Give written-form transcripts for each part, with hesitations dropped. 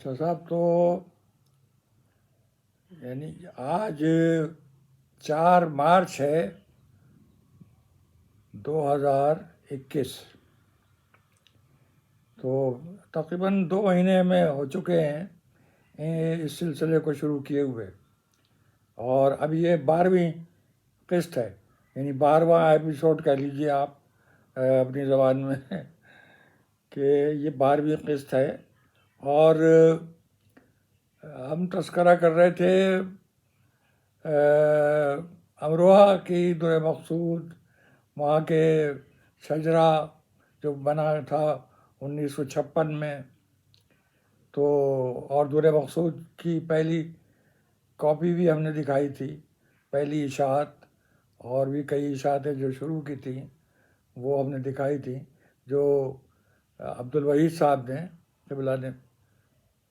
اچھا صاحب، تو یعنی آج 4 مارچ ہے 2021، تو تقریباً 2 مہینے میں ہو چکے ہیں اس سلسلے کو شروع کیے ہوئے، اور اب یہ 12ویں قسط ہے، یعنی 12واں ایپیسوڈ کہہ لیجیے آپ اپنی زبان میں کہ یہ 12ویں قسط ہے۔ اور ہم تذکرہ کر رہے تھے امروہہ کی در مقصود، وہاں کے شجرہ جو بنا تھا 1956 میں، تو اور در مقصود کی پہلی کاپی بھی ہم نے دکھائی تھی، پہلی اشاعت، اور بھی کئی اشاعتیں جو شروع کی تھیں وہ ہم نے دکھائی تھی، جو عبدالوحید صاحب نے قبلہ نے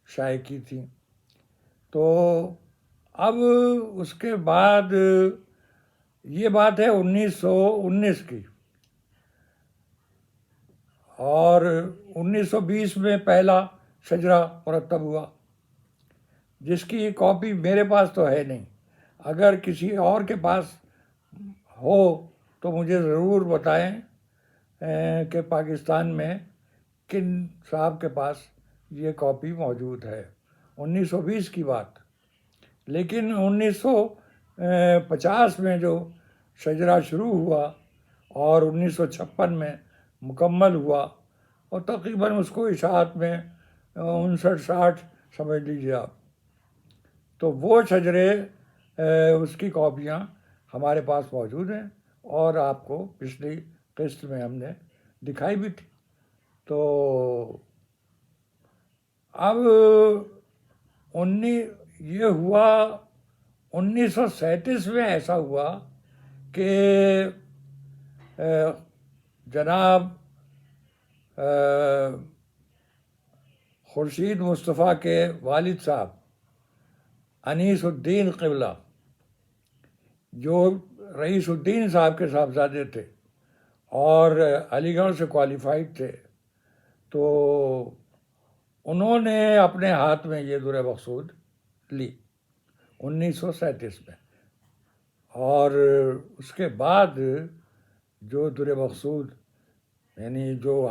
شائع کی تھی۔ تو اب اس کے بعد یہ بات ہے 1919 کی، اور 1920 میں پہلا شجرہ مرتب ہوا، جس کی کاپی میرے پاس تو ہے نہیں۔ اگر کسی اور کے پاس ہو تو مجھے ضرور بتائیں کہ پاکستان میں کن صاحب کے پاس یہ کاپی موجود ہے۔ 1920 کی بات، لیکن 1950 میں جو شجرہ شروع ہوا اور 1956 میں مکمل ہوا، اور تقریباً اس کو اشاعت میں 59-60 سمجھ لیجیے آپ، تو وہ شجرے اس کی کاپیاں ہمارے پاس موجود ہیں، اور آپ کو پچھلی قسط میں ہم نے دکھائی بھی تھی۔ تو اب یہ ہوا 1937 میں، ایسا ہوا کہ جناب خورشید مصطفیٰ کے والد صاحب انیس الدین قبلہ، جو رئیس الدین صاحب کے صاحبزادے تھے اور علی گڑھ سے کوالیفائڈ تھے، تو انہوں نے اپنے ہاتھ میں یہ در مقصود لی 1937 میں، اور اس کے بعد جو در مقصود یعنی جو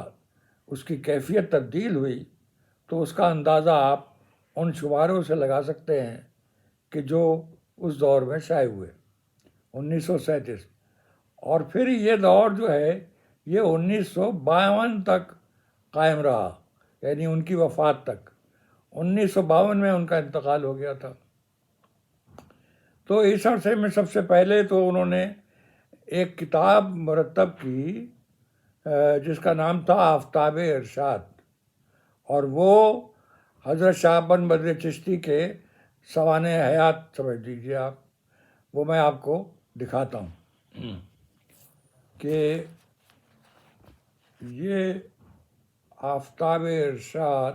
اس کی کیفیت تبدیل ہوئی، تو اس کا اندازہ آپ ان شماروں سے لگا سکتے ہیں کہ جو اس دور میں شائع ہوئے 1937، اور پھر یہ دور جو ہے یہ 1952 تک قائم رہا، یعنی ان کی وفات تک۔ 1952 میں ان کا انتقال ہو گیا تھا۔ تو اس عرصے میں سب سے پہلے تو انہوں نے ایک کتاب مرتب کی جس کا نام تھا آفتاب ارشاد، اور وہ حضرت شاہ بن بدر چشتی کے سوانح حیات سمجھ لیجیے آپ، وہ میں آپ کو دکھاتا ہوں کہ یہ آفتاب ارشاد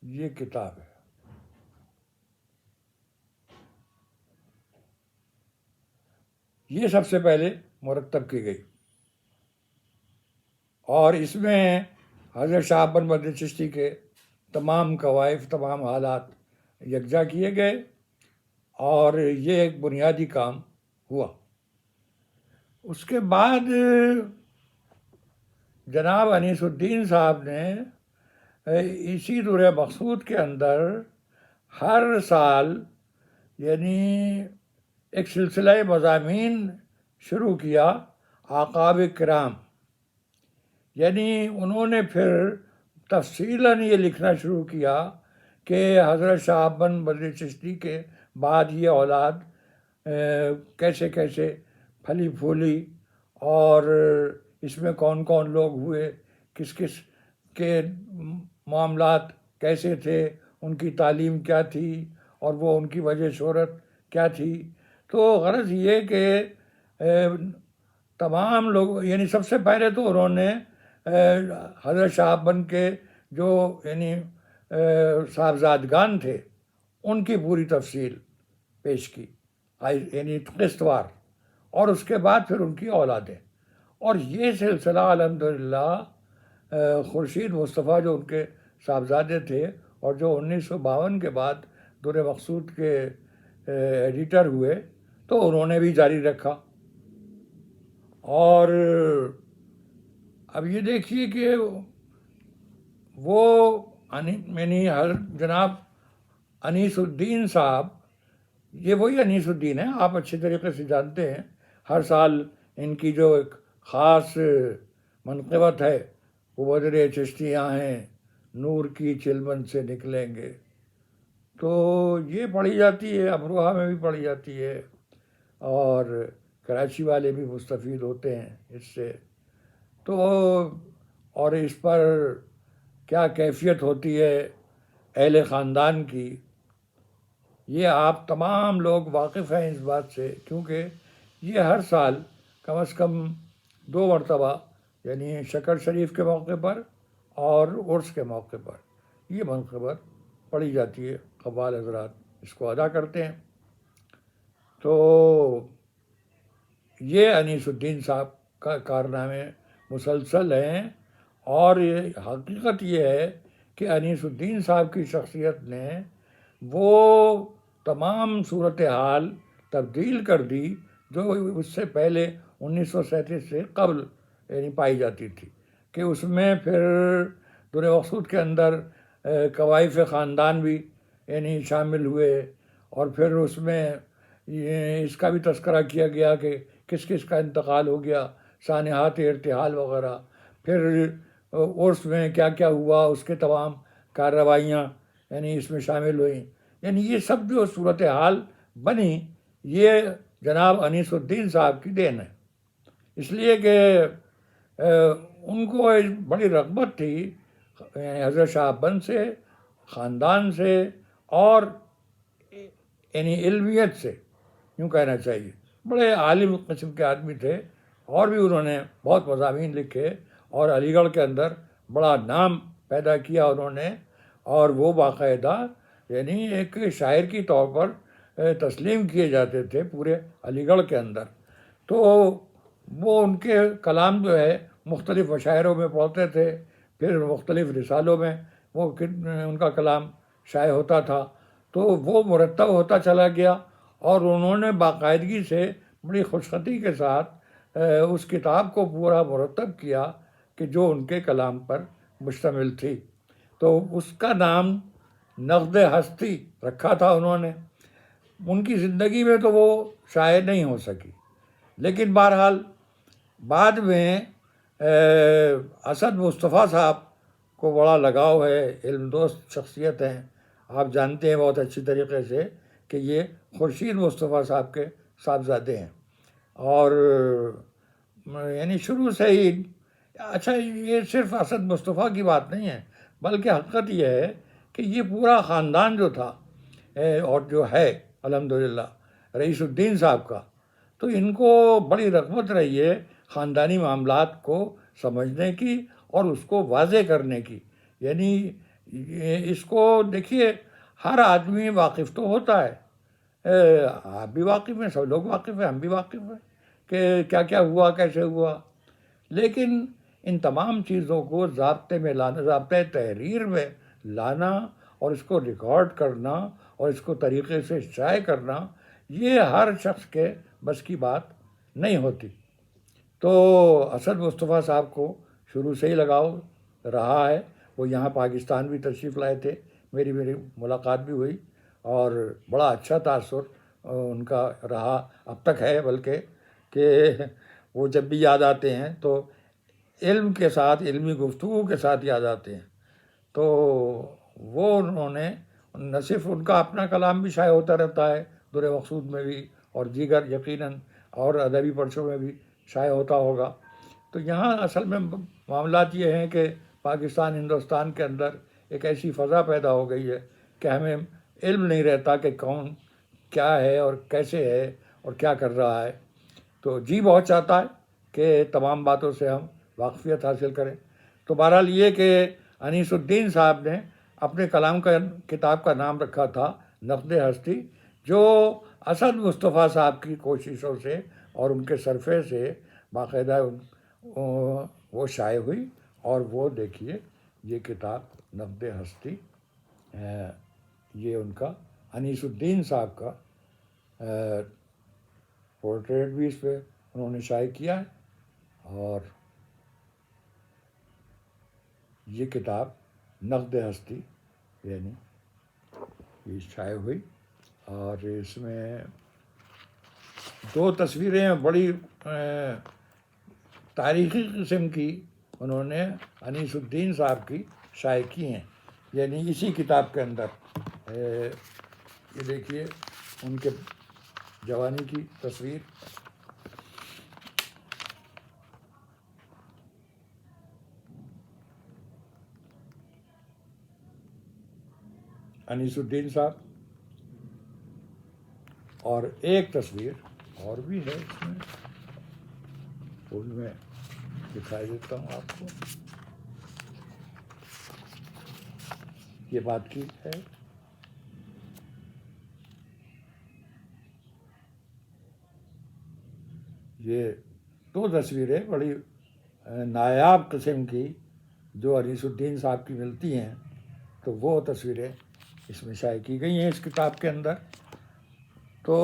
یہ کتاب ہے۔ یہ سب سے پہلے مرتب کی گئی، اور اس میں حضرت شاہ بن بدر چشتی کے تمام کوائف، تمام حالات یکجا کیے گئے، اور یہ ایک بنیادی کام ہوا۔ اس کے بعد جناب انیس الدین صاحب نے اسی در مقصود کے اندر ہر سال یعنی ایک سلسلہ مضامین شروع کیا، آقاب کرام، یعنی انہوں نے پھر تفصیلاً یہ لکھنا شروع کیا کہ حضرت شاہ بن بدر چشتی کے بعد یہ اولاد کیسے کیسے پھلی پھولی، اور اس میں کون کون لوگ ہوئے، کس کس کے معاملات کیسے تھے، ان کی تعلیم کیا تھی، اور وہ ان کی وجہ شہرت کیا تھی۔ تو غرض یہ کہ تمام لوگ، یعنی سب سے پہلے تو انہوں نے حضرت شاہ بن کے جو یعنی صاحبزادگان تھے ان کی پوری تفصیل پیش کی، یعنی قسط وار، اور اس کے بعد پھر ان کی اولادیں، اور یہ سلسلہ الحمدللہ خورشید مصطفیٰ جو ان کے صاحبزادے تھے اور جو 1952 کے بعد در مقصود کے ایڈیٹر ہوئے تو انہوں نے بھی جاری رکھا. اور اب یہ دیکھیے کہ وہ یعنی جناب انیس الدین صاحب، یہ وہی انیس الدین ہیں، آپ اچھے طریقے سے جانتے ہیں. ہر سال ان کی جو ایک خاص منقبت ہے وہ بدر چشتیاں ہیں، نور کی چلمن سے نکلیں گے، تو یہ پڑھی جاتی ہے، امروہہ میں بھی پڑھی جاتی ہے، اور کراچی والے بھی مستفید ہوتے ہیں اس سے. تو اور اس پر کیا کیفیت ہوتی ہے اہل خاندان کی، یہ آپ تمام لوگ واقف ہیں اس بات سے، کیونکہ یہ ہر سال کم از کم 2 مرتبہ یعنی شکر شریف کے موقع پر اور عرس کے موقع پر یہ منقبت پڑھی جاتی ہے. قوال حضرات اس کو ادا کرتے ہیں. تو یہ انیس الدین صاحب کا کارنامے مسلسل ہیں، اور یہ حقیقت یہ ہے کہ انیس الدین صاحب کی شخصیت نے وہ تمام صورتحال تبدیل کر دی جو اس سے پہلے 1937 سے قبل یعنی پائی جاتی تھی، کہ اس میں پھر در مقصود کے اندر کوائف خاندان بھی یعنی شامل ہوئے، اور پھر اس میں اس کا بھی تذکرہ کیا گیا کہ کس کس کا انتقال ہو گیا، سانحات ارتحال وغیرہ. پھر عرس میں کیا کیا ہوا، اس کے تمام کارروائیاں یعنی اس میں شامل ہوئیں. یعنی یہ سب جو صورتحال بنی یہ جناب انیس الدین صاحب کی دین ہے، اس لیے کہ ان کو بڑی رغبت تھی حضرت شاہ بند سے، خاندان سے، اور یعنی علمیت سے یوں کہنا چاہیے. بڑے عالم قسم کے آدمی تھے، اور بھی انہوں نے بہت مضامین لکھے اور علی گڑھ کے اندر بڑا نام پیدا کیا انہوں نے، اور وہ باقاعدہ یعنی ایک شاعر کی طور پر تسلیم کیے جاتے تھے پورے علی گڑھ کے اندر. تو وہ ان کے کلام جو ہے مختلف مشاعروں میں پڑھتے تھے، پھر مختلف رسالوں میں وہ ان کا کلام شائع ہوتا تھا، تو وہ مرتب ہوتا چلا گیا، اور انہوں نے باقاعدگی سے بڑی خوشخطی کے ساتھ اس کتاب کو پورا مرتب کیا کہ جو ان کے کلام پر مشتمل تھی. تو اس کا نام نقد ہستی رکھا تھا انہوں نے. ان کی زندگی میں تو وہ شائع نہیں ہو سکی، لیکن بہرحال بعد میں اسد مصطفیٰ صاحب کو بڑا لگاؤ ہے، علم دوست شخصیت ہیں، آپ جانتے ہیں بہت اچھی طریقے سے کہ یہ خورشید مصطفیٰ صاحب کے صاحبزادے ہیں. اور یعنی شروع سے ہی اچھا، یہ صرف اسد مصطفیٰ کی بات نہیں ہے، بلکہ حقیقت یہ ہے کہ یہ پورا خاندان جو تھا اور جو ہے الحمدللہ رئیس الدین صاحب کا، تو ان کو بڑی رغبت رہی ہے خاندانی معاملات کو سمجھنے کی اور اس کو واضح کرنے کی. یعنی اس کو دیکھیے، ہر آدمی واقف تو ہوتا ہے، آپ بھی واقف ہیں، سب لوگ واقف ہیں، ہم بھی واقف ہیں کہ کیا کیا ہوا، کیسے ہوا، لیکن ان تمام چیزوں کو ضابطے میں لانا، ضابطۂ تحریر میں لانا، اور اس کو ریکارڈ کرنا اور اس کو طریقے سے شائع کرنا، یہ ہر شخص کے بس کی بات نہیں ہوتی. تو اسد مصطفیٰ صاحب کو شروع سے ہی لگاؤ رہا ہے. وہ یہاں پاکستان بھی تشریف لائے تھے، میری ملاقات بھی ہوئی، اور بڑا اچھا تاثر ان کا رہا، اب تک ہے بلکہ، کہ وہ جب بھی یاد آتے ہیں تو علم کے ساتھ، علمی گفتگو کے ساتھ یاد آتے ہیں. تو وہ انہوں نے نہ صرف ان کا اپنا کلام بھی شائع ہوتا رہتا ہے در مقصود میں بھی، اور دیگر یقیناً اور ادبی پرچوں میں بھی شائع ہوتا ہوگا. تو یہاں اصل میں معاملات یہ ہیں کہ پاکستان ہندوستان کے اندر ایک ایسی فضا پیدا ہو گئی ہے کہ ہمیں علم نہیں رہتا کہ کون کیا ہے اور کیسے ہے اور کیا کر رہا ہے. تو جی بہت چاہتا ہے کہ تمام باتوں سے ہم واقفیت حاصل کریں. تو بہرحال یہ کہ انیس الدین صاحب نے اپنے کتاب کا نام رکھا تھا نقد ہستی، جو اسد مصطفیٰ صاحب کی کوششوں سے اور ان کے صرفے سے باقاعدہ وہ شائع ہوئی. اور وہ دیکھیے یہ کتاب نقد ہستی، یہ ان کا انیس الدین صاحب کا پورٹریٹ بھی اس پہ انہوں نے شائع کیا ہے، اور یہ کتاب نقد ہستی یعنی یہ شائع ہوئی، اور اس میں دو تصویریں بڑی تاریخی قسم کی انہوں نے انیس الدین صاحب کی شائع کی ہیں، یعنی اسی کتاب کے اندر یہ دیکھیے ان کے جوانی کی تصویر، انیس الدین صاحب، اور ایک تصویر اور بھی ہے اس میں، وہ بھی میں دکھائی دیتا ہوں آپ کو، یہ بات کی ہے۔ یہ دو تصویریں بڑی نایاب قسم کی جو انیس الدین صاحب کی ملتی ہیں، تو وہ تصویریں اس میں شائع کی گئی ہیں اس کتاب کے اندر۔ تو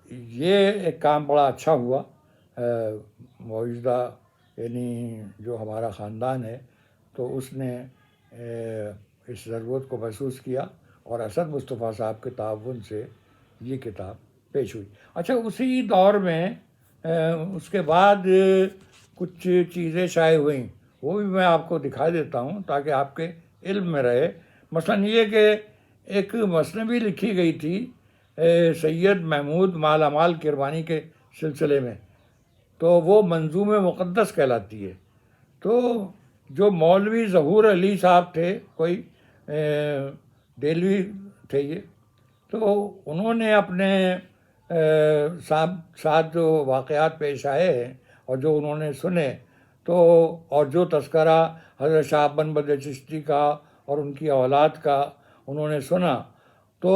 یہ ایک کام بڑا اچھا ہوا، معجزہ یعنی جو ہمارا خاندان ہے تو اس نے اس ضرورت کو محسوس کیا، اور اسد مصطفیٰ صاحب کے تعاون سے یہ کتاب پیش ہوئی۔ اچھا، اسی دور میں اس کے بعد کچھ چیزیں شائع ہوئیں، وہ بھی میں آپ کو دکھا دیتا ہوں تاکہ آپ کے علم میں رہے۔ مثلاً یہ کہ ایک مثنوی لکھی گئی تھی سید محمود مالا مال کرمانی کے سلسلے میں، تو وہ منظوم مقدس کہلاتی ہے۔ تو جو مولوی ظہور علی صاحب تھے، کوئی دہلوی تھے یہ، تو انہوں نے اپنے ساتھ جو واقعات پیش آئے ہیں اور جو انہوں نے سنے، تو اور جو تذکرہ حضرت شاہ بن بدر چشتی کا اور ان کی اولاد کا انہوں نے سنا، تو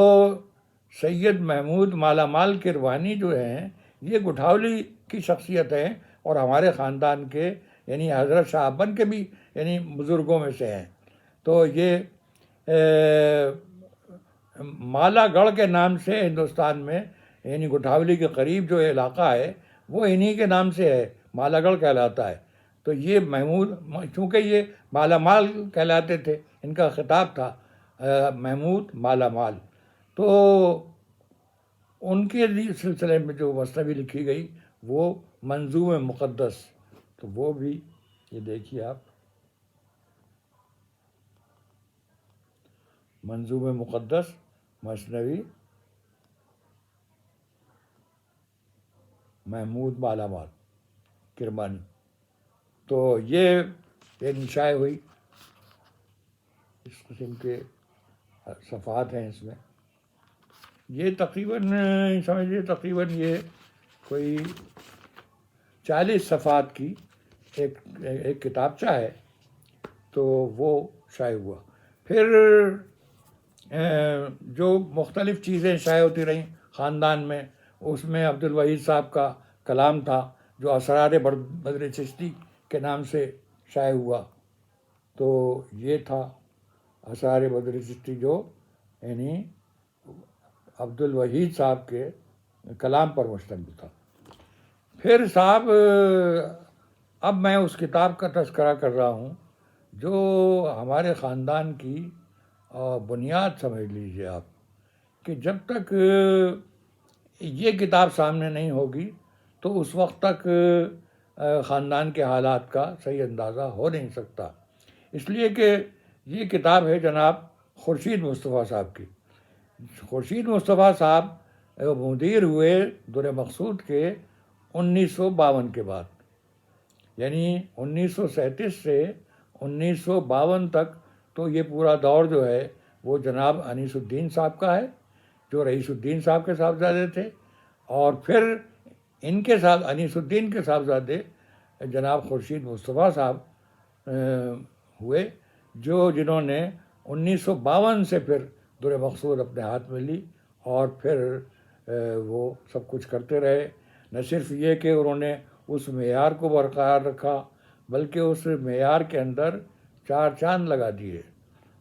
سید محمود مالا مال کروانی جو ہیں یہ گٹھاولی کی شخصیت ہیں، اور ہمارے خاندان کے یعنی حضرت شاہ بن کے بھی یعنی بزرگوں میں سے ہیں۔ تو یہ مالا گڑھ کے نام سے ہندوستان میں یعنی گٹھاولی کے قریب جو علاقہ ہے وہ انہی کے نام سے ہے، مالا گڑھ کہلاتا ہے۔ تو یہ محمود، چونکہ یہ مالا مال کہلاتے تھے، ان کا خطاب تھا محمود مالا مال، تو ان کے سلسلے میں جو مثنوی لکھی گئی وہ منظوم مقدس، تو وہ بھی یہ دیکھیے آپ، منظوم مقدس مثنوی محمود مالا مال کرمانی، تو یہ شائع ہوئی، اس قسم کے صفحات ہیں اس میں۔ یہ تقریباً سمجھیے تقریباً یہ کوئی 40 صفحات کی ایک کتابچہ ہے، تو وہ شائع ہوا۔ پھر جو مختلف چیزیں شائع ہوتی رہیں خاندان میں، اس میں عبد الوحید صاحب کا کلام تھا جو اسرار بدر چشتی کے نام سے شائع ہوا، تو یہ تھا اسرار بدر چشتی جو یعنی عبد الوحید صاحب کے کلام پر مشتمل تھا۔ پھر صاحب اب میں اس کتاب کا تذکرہ کر رہا ہوں جو ہمارے خاندان کی بنیاد سمجھ لیجیے آپ، کہ جب تک یہ کتاب سامنے نہیں ہوگی تو اس وقت تک خاندان کے حالات کا صحیح اندازہ ہو نہیں سکتا۔ اس لیے کہ یہ کتاب ہے جناب خورشید مصطفیٰ صاحب کی۔ خورشید مصطفیٰ صاحب مدیر ہوئے در مقصود کے 1952 کے بعد، یعنی 1937 سے 1952 تک، تو یہ پورا دور جو ہے وہ جناب انیس الدین صاحب کا ہے جو رئیس الدین صاحب کے صاحبزادے تھے، اور پھر ان کے ساتھ انیس الدین کے صاحبزادے جناب خورشید مصطفیٰ صاحب ہوئے، جنہوں نے 1952 سے پھر در مقصود اپنے ہاتھ میں لی، اور پھر وہ سب کچھ کرتے رہے۔ نہ صرف یہ کہ انہوں نے اس معیار کو برقرار رکھا، بلکہ اس معیار کے اندر چار چاند لگا دیے.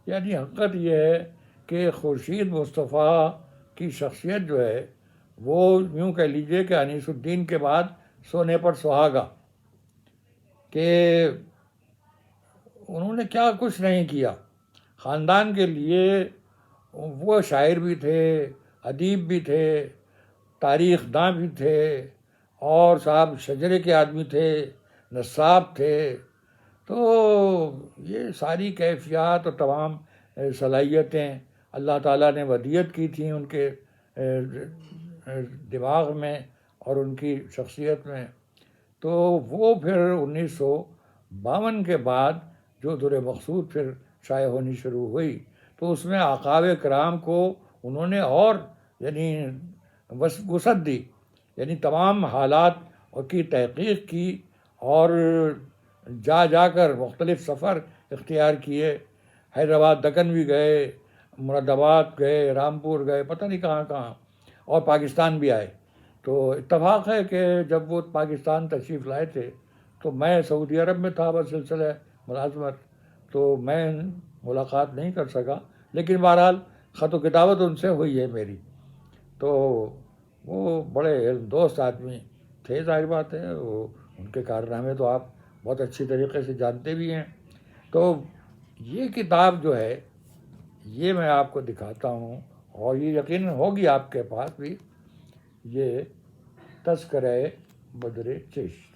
یعنی حقیقت یہ ہے کہ خورشید مصطفیٰ کی شخصیت جو ہے وہ یوں کہہ لیجیے کہ انیس الدین کے بعد سونے پر سہاگا، کہ انہوں نے کیا کچھ نہیں کیا خاندان کے لیے. وہ شاعر بھی تھے، ادیب بھی تھے، تاریخ داں بھی تھے، اور صاحب شجرے کے آدمی تھے، نصاب تھے. تو یہ ساری کیفیات اور تمام صلاحیتیں اللہ تعالیٰ نے ودیعت کی تھیں ان کے دماغ میں اور ان کی شخصیت میں. تو وہ پھر 1952 کے بعد جو در مقصود پھر شائع ہونی شروع ہوئی تو اس میں اعقاب کرام کو انہوں نے اور یعنی وسعت دی، یعنی تمام حالات کی تحقیق کی اور جا کر مختلف سفر اختیار کیے. حیدرآباد دکن بھی گئے، مراد آباد گئے، رامپور گئے، پتہ نہیں کہاں کہاں، اور پاکستان بھی آئے. تو اتفاق ہے کہ جب وہ پاکستان تشریف لائے تھے تو میں سعودی عرب میں تھا بسلسلہ ملازمت، تو میں ملاقات نہیں کر سکا، لیکن بہرحال خط و کتابت ان سے ہوئی ہے میری. تو وہ بڑے علم دوست آدمی تھے، ظاہر بات ہے، وہ ان کے کارنامے تو آپ بہت اچھی طریقے سے جانتے بھی ہیں. تو یہ کتاب جو ہے یہ میں آپ کو دکھاتا ہوں، اور یہ یقیناً ہوگی آپ کے پاس بھی، یہ تذکرہ بدر چشت.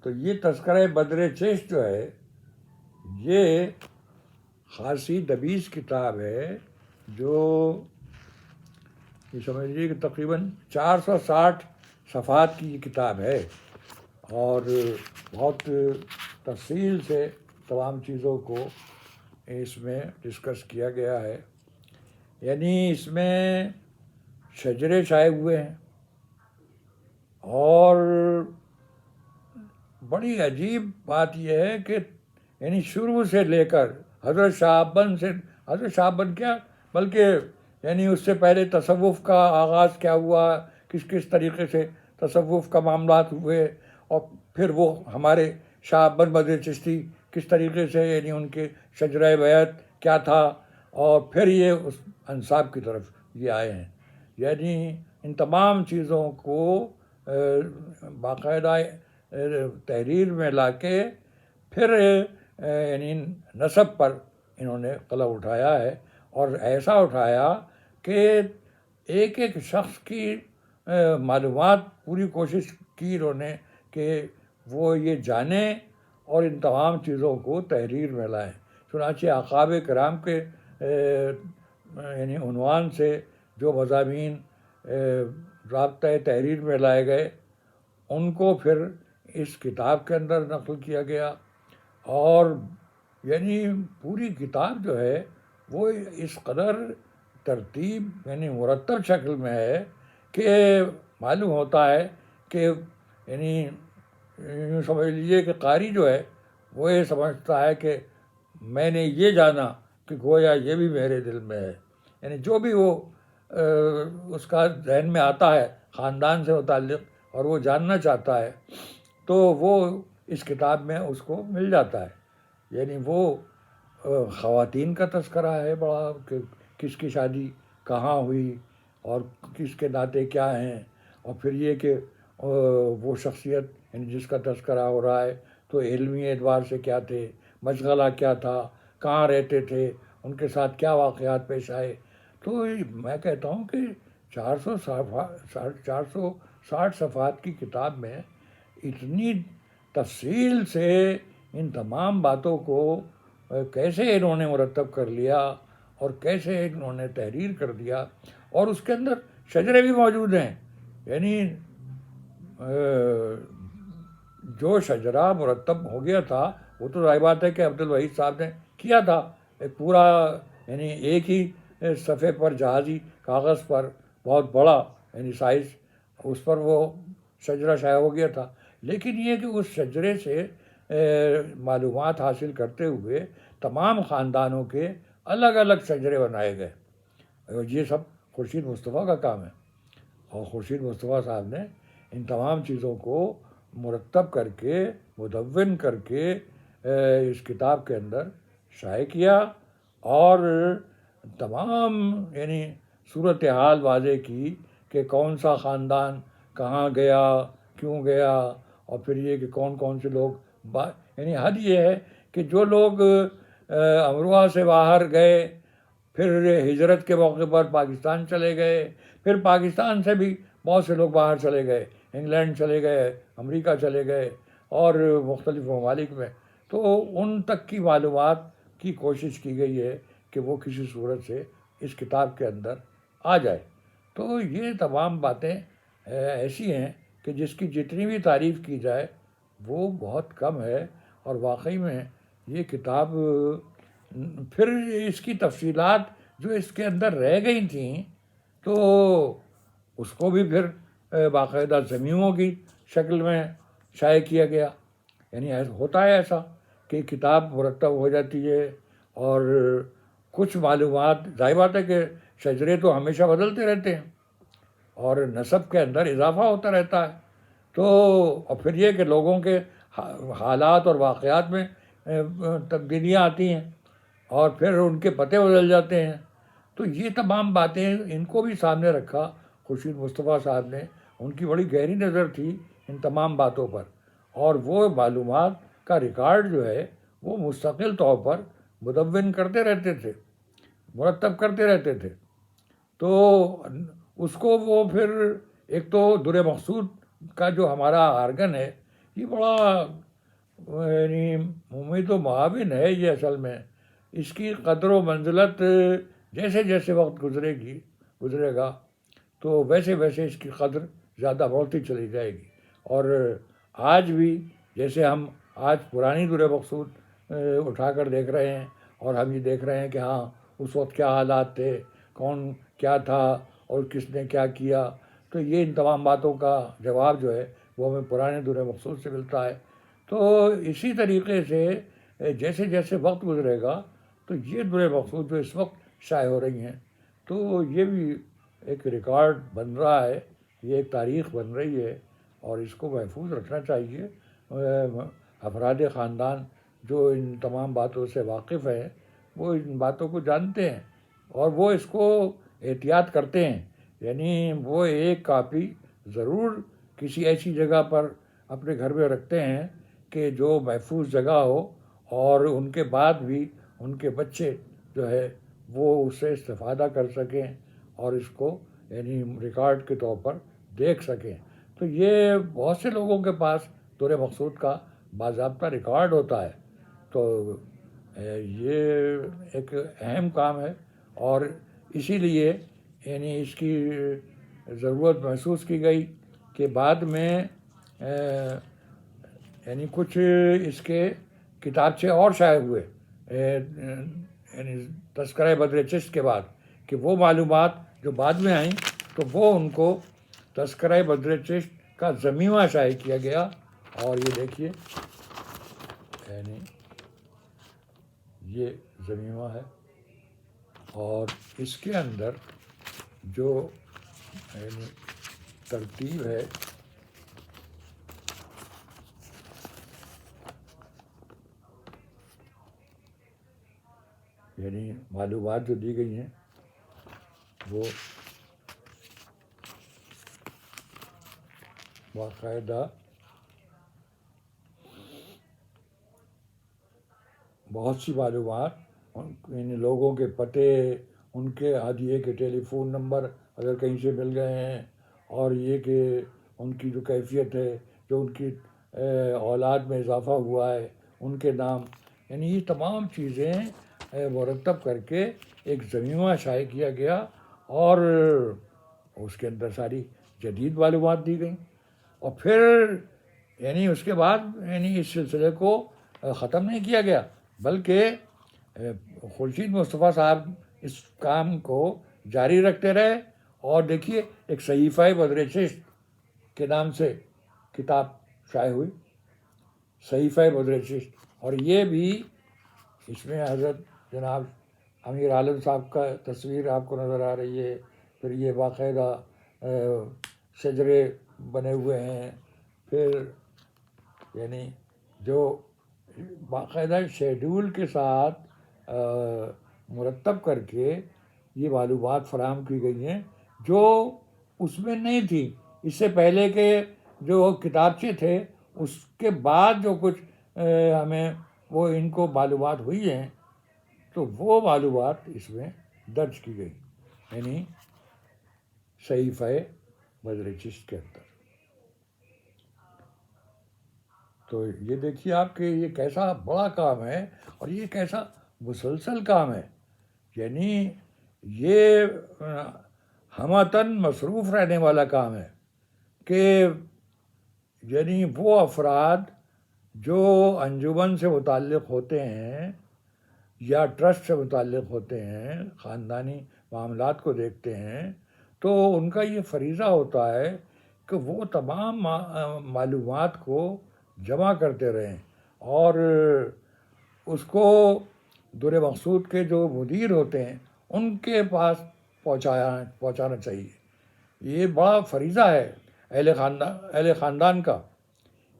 تو یہ تذکرہ بدر چشت جو ہے یہ خاصی دبیز کتاب ہے، جو یہ سمجھ لیجیے کہ تقریباً 460 صفحات کی یہ کتاب ہے، اور بہت تفصیل سے تمام چیزوں کو اس میں ڈسکس کیا گیا ہے. یعنی اس میں شجرے شائع ہوئے ہیں، اور بڑی عجیب بات یہ ہے کہ یعنی شروع سے لے کر حضرت شہاب بند کیا بلکہ یعنی اس سے پہلے تصوف کا آغاز کیا ہوا، کس طریقے سے تصوف کا معاملات ہوئے، اور پھر وہ ہمارے شہاب بند بدر چشتی کس طریقے سے یعنی ان کے شجرہ بیعت کیا تھا، اور پھر یہ اس انصاب کی طرف یہ آئے ہیں. یعنی ان تمام چیزوں کو باقاعدہ تحریر میں لا کے پھر یعنی نسب پر انہوں نے قلم اٹھایا ہے، اور ایسا اٹھایا کہ ایک ایک شخص کی معلومات پوری کوشش کی انہوں نے کہ وہ یہ جانیں اور ان تمام چیزوں کو تحریر میں لائیں. چنانچہ اعقاب کرام کے یعنی عنوان سے جو مضامین رابطۂ تحریر میں لائے گئے ان کو پھر اس کتاب کے اندر نقل کیا گیا. اور یعنی پوری کتاب جو ہے وہ اس قدر ترتیب یعنی مرتب شکل میں ہے کہ معلوم ہوتا ہے کہ یعنی یوں سمجھ لیجیے کہ قاری جو ہے وہ یہ سمجھتا ہے کہ میں نے یہ جانا کہ گویا یہ بھی میرے دل میں ہے. یعنی جو بھی وہ اس کا ذہن میں آتا ہے خاندان سے متعلق اور وہ جاننا چاہتا ہے تو وہ اس کتاب میں اس کو مل جاتا ہے. یعنی وہ خواتین کا تذکرہ ہے بڑا کہ کس کی شادی کہاں ہوئی اور کس کے ناطے کیا ہیں، اور پھر یہ کہ وہ شخصیت یعنی جس کا تذکرہ ہو رہا ہے تو علمی اعتبار سے کیا تھے، مشغلہ کیا تھا، کہاں رہتے تھے، ان کے ساتھ کیا واقعات پیش آئے. تو میں کہتا ہوں کہ 460 صفحات کی کتاب میں اتنی تفصیل سے ان تمام باتوں کو کیسے انہوں نے مرتب کر لیا اور کیسے انہوں نے تحریر کر دیا. اور اس کے اندر شجرے بھی موجود ہیں. یعنی جو شجرہ مرتب ہو گیا تھا وہ تو ظاہر بات ہے کہ عبدالوحید صاحب نے کیا تھا، ایک پورا یعنی ایک ہی صفحے پر جہازی کاغذ پر بہت بڑا یعنی سائز اس پر وہ شجرہ شائع ہو گیا تھا. لیکن یہ کہ اس شجرے سے معلومات حاصل کرتے ہوئے تمام خاندانوں کے الگ الگ شجرے بنائے گئے. یہ سب خورشید مصطفیٰ کا کام ہے، اور خورشید مصطفیٰ صاحب نے ان تمام چیزوں کو مرتب کر کے مدون کر کے اس کتاب کے اندر شائع کیا، اور تمام یعنی صورتحال واضح کی کہ کون سا خاندان کہاں گیا، کیوں گیا، اور پھر یہ کہ کون کون سے لوگ یعنی حد یہ ہے کہ جو لوگ امروہہ سے باہر گئے، پھر ہجرت کے موقع پر پاکستان چلے گئے، پھر پاکستان سے بھی بہت سے لوگ باہر چلے گئے، انگلینڈ چلے گئے، امریکہ چلے گئے اور مختلف ممالک میں، تو ان تک کی معلومات کی کوشش کی گئی ہے کہ وہ کسی صورت سے اس کتاب کے اندر آ جائے۔ تو یہ تمام باتیں ایسی ہیں کہ جس کی جتنی بھی تعریف کی جائے وہ بہت کم ہے، اور واقعی میں یہ کتاب پھر اس کی تفصیلات جو اس کے اندر رہ گئی تھیں تو اس کو بھی پھر باقاعدہ ضمیموں کی شکل میں شائع کیا گیا۔ یعنی ہوتا ہے ایسا کہ کتاب مرتب ہو جاتی ہے اور کچھ معلومات، ظاہر بات ہے کہ شجرے تو ہمیشہ بدلتے رہتے ہیں اور نسب کے اندر اضافہ ہوتا رہتا ہے، تو اور پھر یہ کہ لوگوں کے حالات اور واقعات میں تبدیلیاں آتی ہیں اور پھر ان کے پتے بدل جاتے ہیں، تو یہ تمام باتیں ان کو بھی سامنے رکھا خورشید مصطفیٰ صاحب نے۔ ان کی بڑی گہری نظر تھی ان تمام باتوں پر، اور وہ معلومات کا ریکارڈ جو ہے وہ مستقل طور پر مدون کرتے رہتے تھے، مرتب کرتے رہتے تھے۔ تو اس کو وہ پھر ایک تو در مقصود کا جو ہمارا آرگن ہے یہ بڑا یعنی ممید و معاون ہے، یہ اصل میں اس کی قدر و منزلت جیسے جیسے وقت گزرے گا تو ویسے ویسے اس کی قدر زیادہ بڑھتی چلی جائے گی۔ اور آج بھی جیسے ہم آج پرانی در مقصود اٹھا کر دیکھ رہے ہیں اور ہم یہ دیکھ رہے ہیں کہ ہاں اس وقت کیا حالات تھے، کون کیا تھا اور کس نے کیا کیا، تو یہ ان تمام باتوں کا جواب جو ہے وہ ہمیں پرانے در مقصود سے ملتا ہے۔ تو اسی طریقے سے جیسے جیسے وقت گزرے گا تو یہ در مقصود جو اس وقت شائع ہو رہی ہیں تو یہ بھی ایک ریکارڈ بن رہا ہے، یہ ایک تاریخ بن رہی ہے، اور اس کو محفوظ رکھنا چاہیے۔ افراد خاندان جو ان تمام باتوں سے واقف ہیں وہ ان باتوں کو جانتے ہیں اور وہ اس کو احتیاط کرتے ہیں، یعنی وہ ایک کاپی ضرور کسی ایسی جگہ پر اپنے گھر میں رکھتے ہیں کہ جو محفوظ جگہ ہو اور ان کے بعد بھی ان کے بچے جو ہے وہ اس سے استفادہ کر سکیں اور اس کو یعنی ریکارڈ کے طور پر دیکھ سکیں۔ تو یہ بہت سے لوگوں کے پاس در مقصود کا باضابطہ ریکارڈ ہوتا ہے، تو یہ ایک اہم کام ہے، اور اسی لیے یعنی اس کی ضرورت محسوس کی گئی کہ بعد میں یعنی کچھ اس کے کتابچے اور شائع ہوئے یعنی تذکرہ بدر چشت کے بعد، کہ وہ معلومات جو بعد میں آئیں تو وہ ان کو تذکرہ بدر چشت کا ضمیمہ شائع کیا گیا۔ اور یہ دیکھیے یعنی یہ ضمیمہ ہے، اور اس کے اندر جو یعنی ترتیب ہے یعنی معلومات جو دی گئی ہیں وہ باقاعدہ بہت سی معلومات یعنی لوگوں کے پتے، ان کے ہدیے کے ٹیلی فون نمبر اگر کہیں سے مل گئے ہیں، اور یہ کہ ان کی جو کیفیت ہے، جو ان کی اولاد میں اضافہ ہوا ہے ان کے نام، یعنی یہ تمام چیزیں مرتب کر کے ایک ضمیمہ شائع کیا گیا، اور اس کے اندر ساری جدید معلومات دی گئیں۔ اور پھر یعنی اس کے بعد یعنی اس سلسلے کو ختم نہیں کیا گیا، بلکہ خورشید مصطفیٰ صاحب اس کام کو جاری رکھتے رہے، اور دیکھیے ایک صحیفہ بدر چشت کے نام سے کتاب شائع ہوئی، صحیفہ بدر چشت، اور یہ بھی اس میں حضرت جناب امیر عالم صاحب کا تصویر آپ کو نظر آ رہی ہے، پھر یہ باقاعدہ شجرے بنے ہوئے ہیں، پھر یعنی جو باقاعدہ شیڈول کے ساتھ مرتب کر کے یہ معلومات فراہم کی گئی ہیں جو اس میں نہیں تھی. اس سے پہلے کے جو کتابچے تھے اس کے بعد جو کچھ ہمیں وہ ان کو معلومات ہوئی ہیں تو وہ معلومات اس میں درج کی گئی، یعنی صحیفہ بدر چشت کے اندر. تو یہ دیکھیے آپ کہ یہ کیسا بڑا کام ہے اور یہ کیسا مسلسل کام ہے. یعنی یہ ہمتاً مصروف رہنے والا کام ہے کہ یعنی وہ افراد جو انجمن سے متعلق ہوتے ہیں یا ٹرسٹ سے متعلق ہوتے ہیں، خاندانی معاملات کو دیکھتے ہیں، تو ان کا یہ فریضہ ہوتا ہے کہ وہ تمام معلومات کو جمع کرتے رہیں اور اس کو در مقصود کے جو مدیر ہوتے ہیں ان کے پاس پہنچانا چاہیے. یہ بڑا فریضہ ہے اہل خاندان کا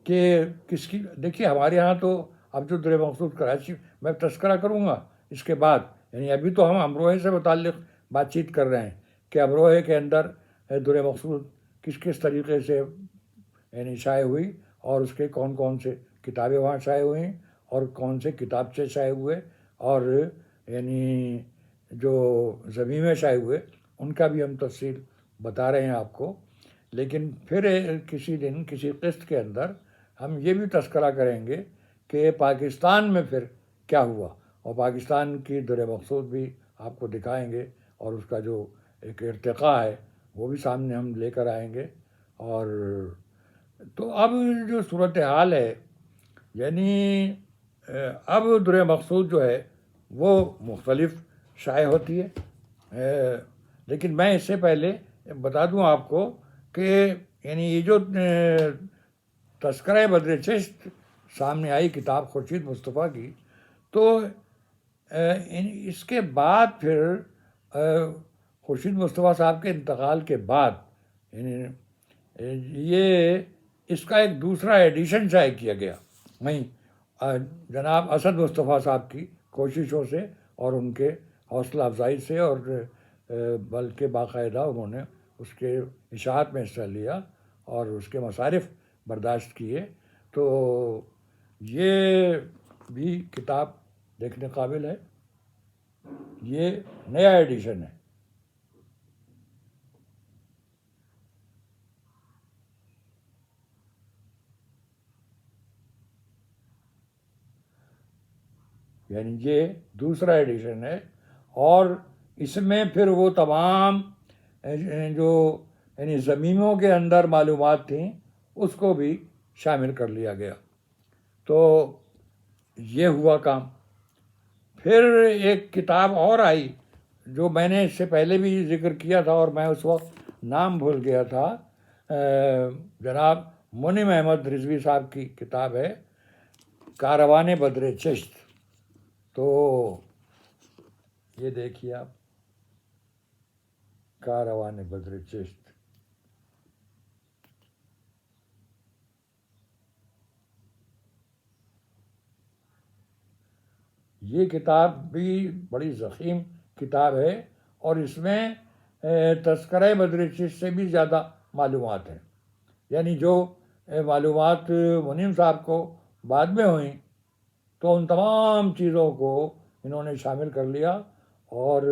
کہ کس کی. دیکھیے ہمارے یہاں تو اب جو در مقصود کراچی میں تذکرہ کروں گا اس کے بعد، یعنی ابھی تو ہم امروہے سے متعلق بات چیت کر رہے ہیں کہ امروہے کے اندر در مقصود کس کس طریقے سے یعنی شائع ہوئی اور اس کے کون کون سے کتابیں وہاں شائع ہوئیں اور کون سے کتابچے شائع ہوئے اور یعنی جو زمین میں شائع ہوئے ان کا بھی ہم تفصیل بتا رہے ہیں آپ کو. لیکن پھر کسی دن کسی قسط کے اندر ہم یہ بھی تذکرہ کریں گے کہ پاکستان میں پھر کیا ہوا اور پاکستان کی در مقصود بھی آپ کو دکھائیں گے اور اس کا جو ایک ارتقاء ہے وہ بھی سامنے ہم لے کر آئیں گے. اور تو اب جو صورتحال ہے یعنی اب در مقصود جو ہے وہ مختلف شائع ہوتی ہے. لیکن میں اس سے پہلے بتا دوں آپ کو کہ یعنی یہ جو تذکرہ بدر چشت سامنے آئی کتاب خورشید مصطفیٰ کی، تو اس کے بعد پھر خورشید مصطفیٰ صاحب کے انتقال کے بعد یعنی یہ اس کا ایک دوسرا ایڈیشن شائع کیا گیا وہیں جناب اسد مصطفیٰ صاحب کی کوششوں سے اور ان کے حوصلہ افزائی سے، اور بلکہ باقاعدہ انہوں نے اس کے اشاعت میں حصہ لیا اور اس کے مصارف برداشت کیے. تو یہ بھی کتاب دیکھنے قابل ہے. یہ نیا ایڈیشن ہے. یعنی یہ دوسرا ایڈیشن ہے اور اس میں پھر وہ تمام جو یعنی زمینوں کے اندر معلومات تھیں اس کو بھی شامل کر لیا گیا. تو یہ ہوا کام. پھر ایک کتاب اور آئی جو میں نے اس سے پہلے بھی ذکر کیا تھا اور میں اس وقت نام بھول گیا تھا. جناب منعم احمد رضوی صاحب کی کتاب ہے کاروان بدر چشت. تو یہ دیکھیے آپ کاروان بدر چشت. یہ کتاب بھی بڑی ضخیم کتاب ہے اور اس میں تذکرہ بدر چشت سے بھی زیادہ معلومات ہیں. یعنی جو معلومات منعم صاحب کو بعد میں ہوئیں تو ان تمام چیزوں کو انہوں نے شامل کر لیا. اور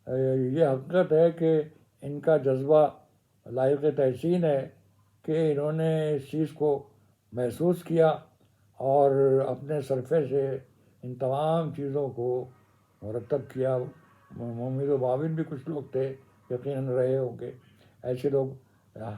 یہ حقیقت ہے کہ ان کا جذبہ لائق تحسین ہے کہ انہوں نے اس چیز کو محسوس کیا اور اپنے صرفے سے ان تمام چیزوں کو مرتب کیا. ممید و معاون بھی کچھ لوگ تھے، یقیناً رہے ہوں گے. ایسے لوگ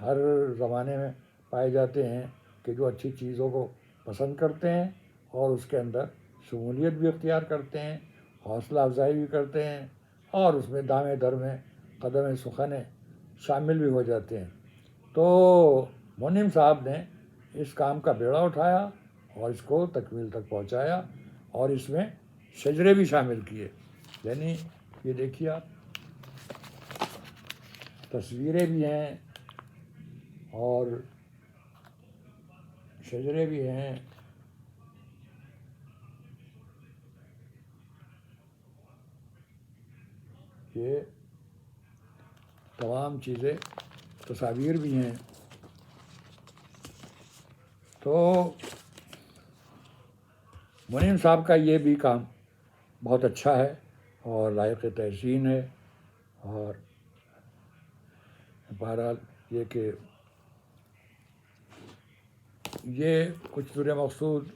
ہر زمانے میں پائے جاتے ہیں کہ جو اچھی چیزوں کو پسند کرتے ہیں اور اس کے اندر شمولیت بھی اختیار کرتے ہیں، حوصلہ افزائی بھی کرتے ہیں اور اس میں دامے در میں قدم سخن شامل بھی ہو جاتے ہیں. تو منعم صاحب نے اس کام کا بیڑا اٹھایا اور اس کو تکمیل تک پہنچایا اور اس میں شجرے بھی شامل کیے. یعنی یہ دیکھیے آپ تصویریں بھی ہیں اور شجرے بھی ہیں، یہ تمام چیزیں، تصاویر بھی ہیں. تو منیم صاحب کا یہ بھی کام بہت اچھا ہے اور لائق تحسین ہے. اور بہرحال یہ کہ یہ کچھ در مقصود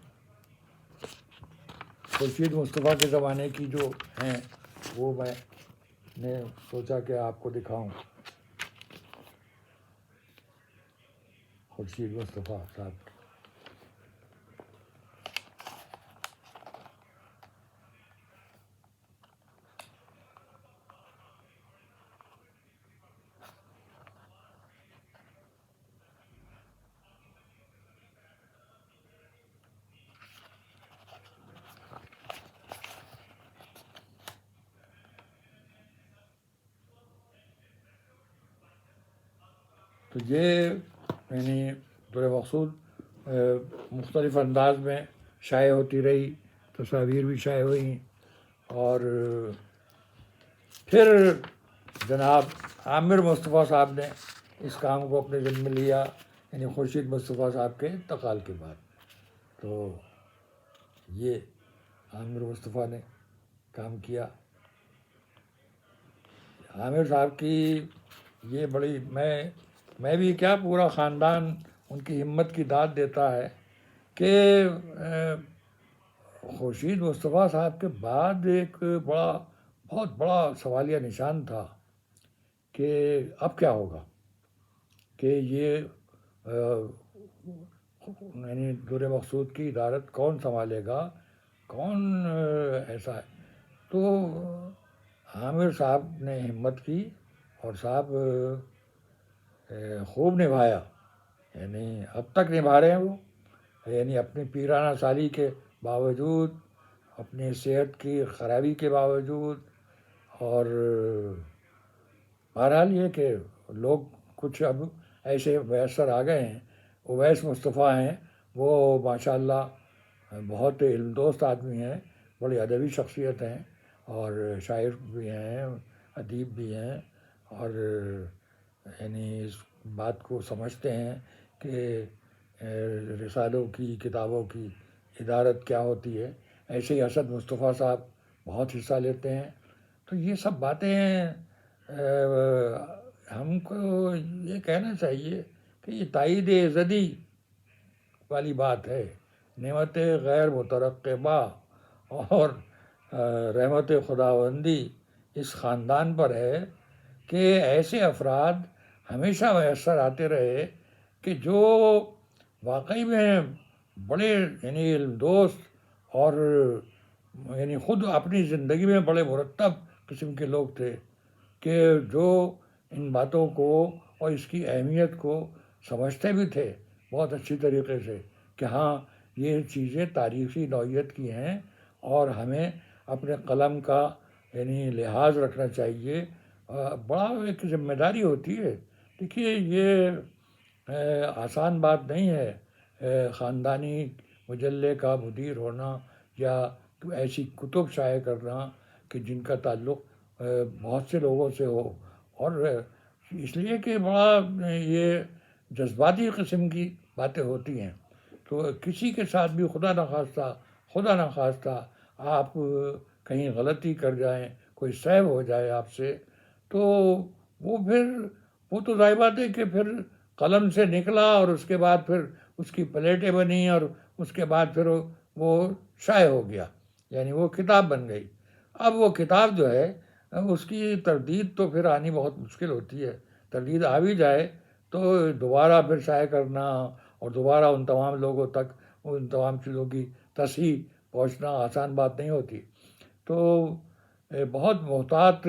خورشید مصطفیٰ کے زمانے کی جو ہیں وہ میں نے سوچا کہ آپ کو دکھاؤں. خورشید مصطفیٰ صاحب تو یہ یعنی در مقصود مختلف انداز میں شائع ہوتی رہی، تصاویر بھی شائع ہوئیں. اور پھر جناب عامر مصطفیٰ صاحب نے اس کام کو اپنے ذمہ لیا، یعنی خورشید مصطفیٰ صاحب کے انتقال کے بعد. تو یہ عامر مصطفیٰ نے کام کیا. عامر صاحب کی یہ بڑی، میں بھی کیا پورا خاندان ان کی ہمت کی داد دیتا ہے کہ خورشید مصطفیٰ صاحب کے بعد ایک بہت بڑا سوالیہ نشان تھا کہ اب کیا ہوگا، کہ یہ یعنی در مقصود کی ادارت کون سنبھالے گا، کون ایسا ہے. تو عامر صاحب نے ہمت کی اور صاحب خوب نبھایا، یعنی اب تک نبھا رہے ہیں وہ، یعنی اپنی پیرانہ سالی کے باوجود، اپنی صحت کی خرابی کے باوجود. اور بہرحال یہ کہ لوگ کچھ اب ایسے میسر آ گئے ہیں. اویس مصطفیٰ ہیں، وہ ماشاء اللہ بہت علم دوست آدمی ہیں، بڑی ادبی شخصیت ہیں اور شاعر بھی ہیں، ادیب بھی ہیں، اور یعنی اس بات کو سمجھتے ہیں کہ رسالوں کی، کتابوں کی ادارت کیا ہوتی ہے. ایسے ہی اسد مصطفیٰ صاحب بہت حصہ لیتے ہیں. تو یہ سب باتیں ہم کو یہ کہنا چاہیے کہ یہ تائید ازدی والی بات ہے. نعمت غیر مترقبہ اور رحمت خداوندی اس خاندان پر ہے کہ ایسے افراد ہمیشہ میسر آتے رہے کہ جو واقعی میں بڑے یعنی علم دوست اور یعنی خود اپنی زندگی میں بڑے مرتب قسم کے لوگ تھے، کہ جو ان باتوں کو اور اس کی اہمیت کو سمجھتے بھی تھے بہت اچھی طریقے سے کہ ہاں یہ چیزیں تاریخی نوعیت کی ہیں اور ہمیں اپنے قلم کا یعنی لحاظ رکھنا چاہیے. بڑا ایک ذمہ داری ہوتی ہے. دیکھیے یہ آسان بات نہیں ہے خاندانی مجلے کا مدیر ہونا یا ایسی کتب شائع کرنا کہ جن کا تعلق بہت سے لوگوں سے ہو، اور اس لیے کہ بڑا یہ جذباتی قسم کی باتیں ہوتی ہیں. تو کسی کے ساتھ بھی خدا نخواستہ آپ کہیں غلطی کر جائیں، کوئی سہو ہو جائے آپ سے، تو وہ تو ظاہر بات ہے کہ پھر قلم سے نکلا اور اس کے بعد پھر اس کی پلیٹیں بنی اور اس کے بعد پھر وہ شائع ہو گیا، یعنی وہ کتاب بن گئی. اب وہ کتاب جو ہے اس کی تردید تو پھر آنی بہت مشکل ہوتی ہے. تردید آ بھی جائے تو دوبارہ پھر شائع کرنا اور دوبارہ ان تمام لوگوں تک ان تمام چیزوں کی تصحیح پہنچنا آسان بات نہیں ہوتی. تو بہت محتاط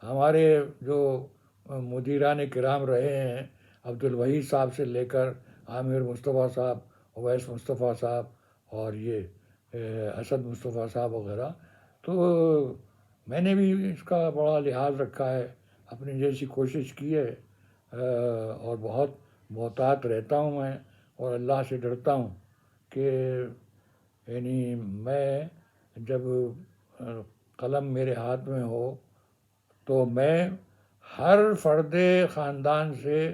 ہمارے جو مدیران کرام رہے ہیں، عبدالوحید صاحب سے لے کر عامر مصطفیٰ صاحب، اویس مصطفیٰ صاحب اور یہ اسد مصطفیٰ صاحب وغیرہ، تو میں نے بھی اس کا بڑا لحاظ رکھا ہے، اپنی جیسی کوشش کی ہے اور بہت محتاط رہتا ہوں میں. اور اللہ سے ڈرتا ہوں کہ یعنی میں جب قلم میرے ہاتھ میں ہو تو میں ہر فرد خاندان سے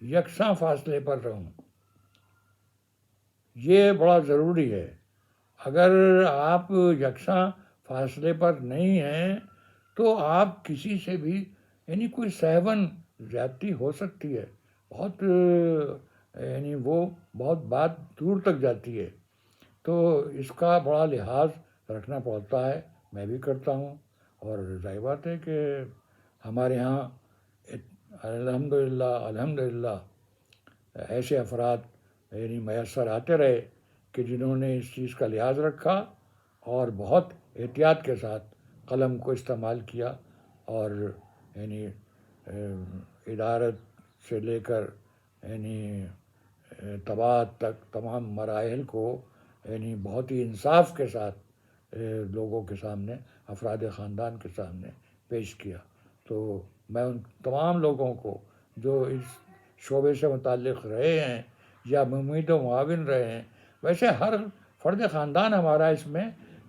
یکساں فاصلے پر رہوں. یہ بڑا ضروری ہے. اگر آپ یکساں فاصلے پر نہیں ہیں تو آپ کسی سے بھی یعنی کوئی سہون زیادتی ہو سکتی ہے، بہت یعنی وہ بہت بات دور تک جاتی ہے. تو اس کا بڑا لحاظ رکھنا پڑتا ہے، میں بھی کرتا ہوں. اور ظاہر بات ہے کہ ہمارے یہاں الحمدللہ ایسے افراد یعنی میسر آتے رہے کہ جنہوں نے اس چیز کا لحاظ رکھا اور بہت احتیاط کے ساتھ قلم کو استعمال کیا، اور یعنی ادارت سے لے کر یعنی طباعت تک تمام مراحل کو یعنی بہت ہی انصاف کے ساتھ لوگوں کے سامنے، افراد خاندان کے سامنے پیش کیا. تو میں ان تمام لوگوں کو جو اس شعبے سے متعلق رہے ہیں یا ممید و معاون رہے ہیں، ویسے ہر فرد خاندان ہمارا اس میں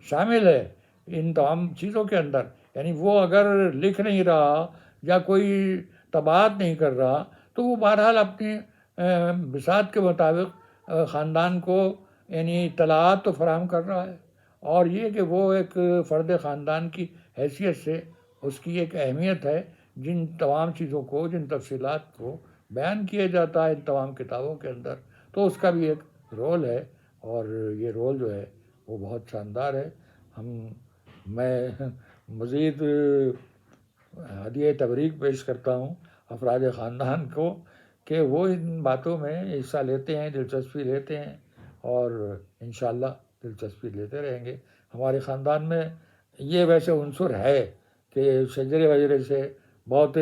شامل ہے ان تمام چیزوں کے اندر. یعنی وہ اگر لکھ نہیں رہا یا کوئی طباعت نہیں کر رہا تو وہ بہرحال اپنی بساط کے مطابق خاندان کو یعنی اطلاعات تو فراہم کر رہا ہے. اور یہ کہ وہ ایک فرد خاندان کی حیثیت سے اس کی ایک اہمیت ہے، جن تمام چیزوں کو، جن تفصیلات کو بیان کیا جاتا ہے ان تمام کتابوں کے اندر، تو اس کا بھی ایک رول ہے. اور یہ رول جو ہے وہ بہت شاندار ہے. میں مزید ہدیہ تبریک پیش کرتا ہوں افراد خاندان کو کہ وہ ان باتوں میں حصہ لیتے ہیں، دلچسپی لیتے ہیں، اور انشاءاللہ دلچسپی لیتے رہیں گے. ہمارے خاندان میں یہ ویسے عنصر ہے کہ شجرے وجرے سے بہت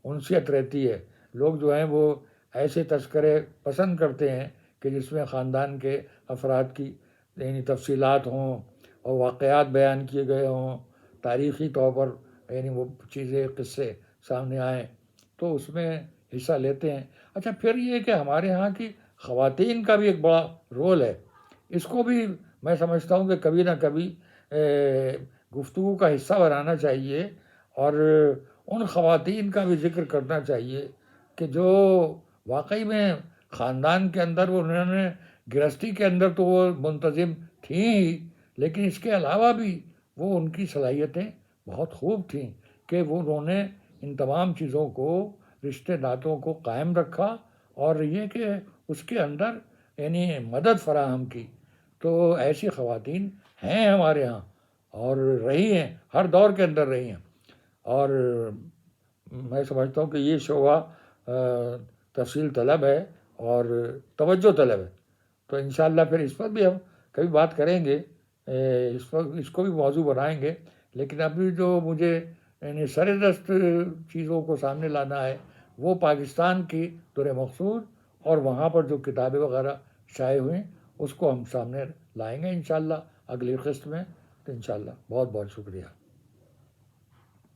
انسیت رہتی ہے. لوگ جو ہیں وہ ایسے تذکرے پسند کرتے ہیں کہ جس میں خاندان کے افراد کی یعنی تفصیلات ہوں اور واقعات بیان کیے گئے ہوں، تاریخی طور پر یعنی وہ چیزیں، قصے سامنے آئیں، تو اس میں حصہ لیتے ہیں. اچھا، پھر یہ کہ ہمارے ہاں کی خواتین کا بھی ایک بڑا رول ہے. اس کو بھی میں سمجھتا ہوں کہ کبھی نہ کبھی گفتگو کا حصہ بنانا چاہیے، اور ان خواتین کا بھی ذکر کرنا چاہیے کہ جو واقعی میں خاندان کے اندر انہوں نے گرہستی کے اندر تو وہ منتظم تھیں ہی، لیکن اس کے علاوہ بھی وہ ان کی صلاحیتیں بہت خوب تھیں کہ وہ انہوں نے ان تمام چیزوں کو، رشتے ناتوں کو قائم رکھا، اور یہ کہ اس کے اندر یعنی مدد فراہم کی. تو ایسی خواتین ہیں ہمارے ہاں اور رہی ہیں، ہر دور کے اندر رہی ہیں. اور میں سمجھتا ہوں کہ یہ شعبہ تفصیل طلب ہے اور توجہ طلب ہے. تو انشاءاللہ پھر اس پر بھی ہم کبھی بات کریں گے، اس کو بھی موضوع بنائیں گے. لیکن ابھی جو مجھے یعنی سر دست چیزوں کو سامنے لانا ہے وہ پاکستان کی دور مقصود اور وہاں پر جو کتابیں وغیرہ شائع ہوئیں اس کو ہم سامنے لائیں گے انشاءاللہ اگلی قسط میں. تو انشاءاللہ بہت بہت شکریہ.